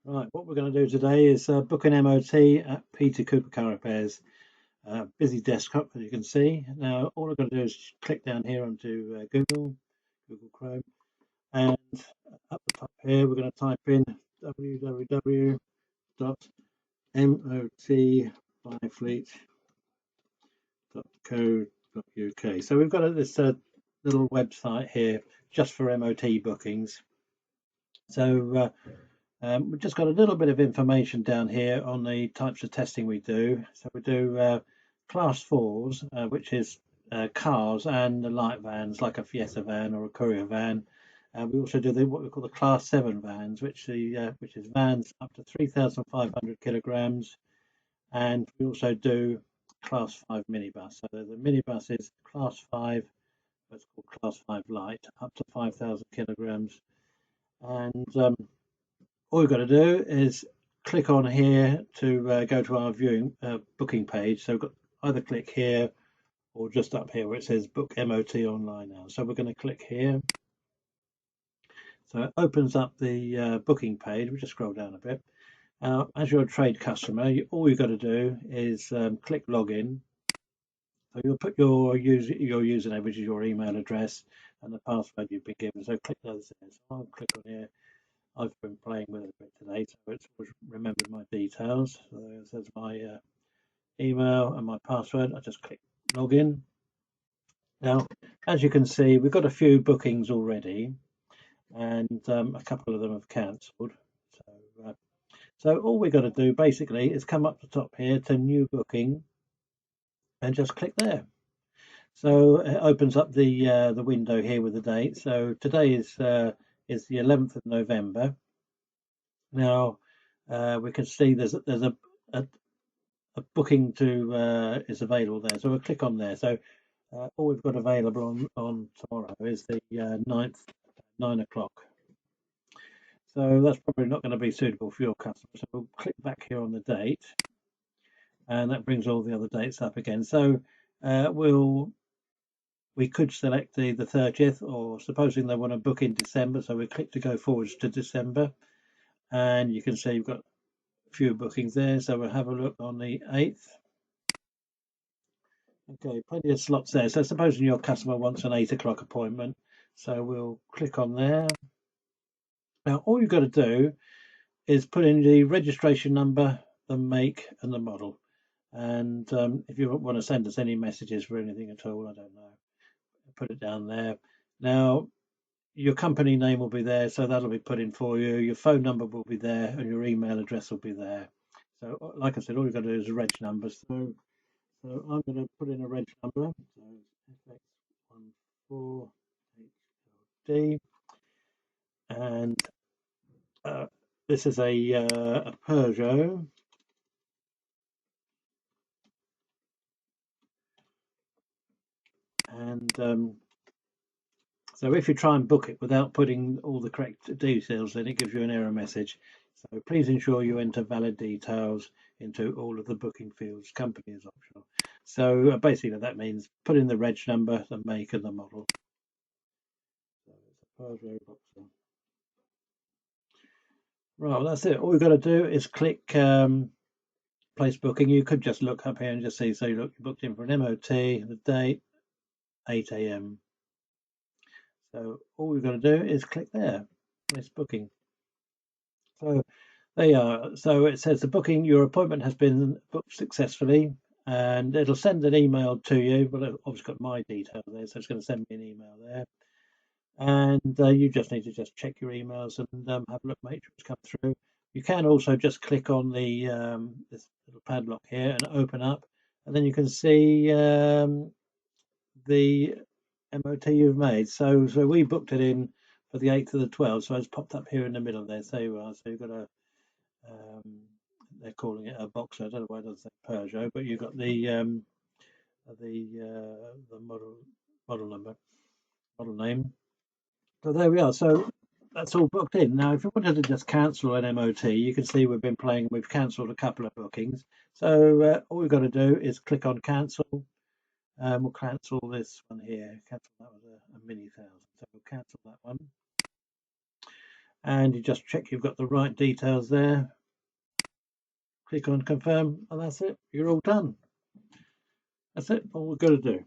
Right, what we're going to do today is book an MOT at Peter Cooper Car Repairs. Busy desktop, as you can see. Now, all I've got to do is click down here onto Google Chrome, and up the top here, we're going to type in www.motbyfleet.co.uk. So we've got this little website here just for MOT bookings. So we've just got a little bit of information down here on the types of testing we do. So we do class fours, which is cars and the light vans like a Fiesta van or a courier van. We also do what we call the class 7 vans, which is vans up to 3,500 kilograms, and we also do class 5 minibus. So the minibus is class 5, what's called class 5 light, up to 5,000 kilograms, and all you've got to do is click on here to go to our viewing booking page. So we've got either click here or just up here where it says book MOT online now. So we're going to click here. So it opens up the booking page. We just scroll down a bit. As you're a trade customer, all you've got to do is click login. So you'll put your username, which is your email address, and the password you've been given. So click those there. So I'll click on here. I've been playing with it a bit today, so it's remembered my details. So there's my email and my password. I just click login. Now, as you can see, we've got a few bookings already, and a couple of them have cancelled. So all we've got to do basically is come up the top here to new booking and just click there. So it opens up the window here with the date. So today is the 11th of November. Now we can see there's a booking to is available there. So we'll click on there. So all we've got available on tomorrow is the 9th, 9 o'clock. So that's probably not going to be suitable for your customer. So we'll click back here on the date, and that brings all the other dates up again. So we could select the 30th, or supposing they want to book in December. So we click to go forwards to December, and you can see you've got a few bookings there. So we'll have a look on the 8th. Okay, plenty of slots there. So supposing your customer wants an 8 o'clock appointment, so we'll click on there. Now all you've got to do is put in the registration number, the make and the model. And if you want to send us any messages for anything at all, I don't know, put it down there. Now your company name will be there, so that'll be put in for you. Your phone number will be there, and your email address will be there. So like I said, all you've got to do is reg number. So I'm going to put in a reg number. So FX14HLD, and this is a Peugeot, and so if you try and book it without putting all the correct details, then it gives you an error message. So please ensure you enter valid details into all of the booking fields. Company is optional. So basically that means put in the reg number, the make and the model. So it's a Peugeot Boxer. Right, well, that's it. All we've got to do is click place booking. You could just look up here and just see. So you booked in for an MOT, the date, 8 a.m. So all we've got to do is click there, place booking. So there you are. So it says the booking, your appointment has been booked successfully, and it'll send an email to you. But I've obviously got my details there, so it's going to send me an email there. And you just need to just check your emails and have a look, make sure it's come through. You can also just click on the this little padlock here and open up, and then you can see the MOT you've made. So we booked it in for the 8th of the 12th, so it's popped up here in the middle there. So you are. So you've got a they're calling it a Boxer. I don't know why it doesn't say Peugeot, but you've got the model number, model name. So there we are. So that's all booked in. Now, if you wanted to just cancel an MOT, you can see we've been playing. We've cancelled a couple of bookings. So all we've got to do is click on cancel. We'll cancel this one here. Cancel that was a mini thousand. So we'll cancel that one. and you just check you've got the right details there. Click on confirm, and that's it. You're all done. That's it. All we've got to do.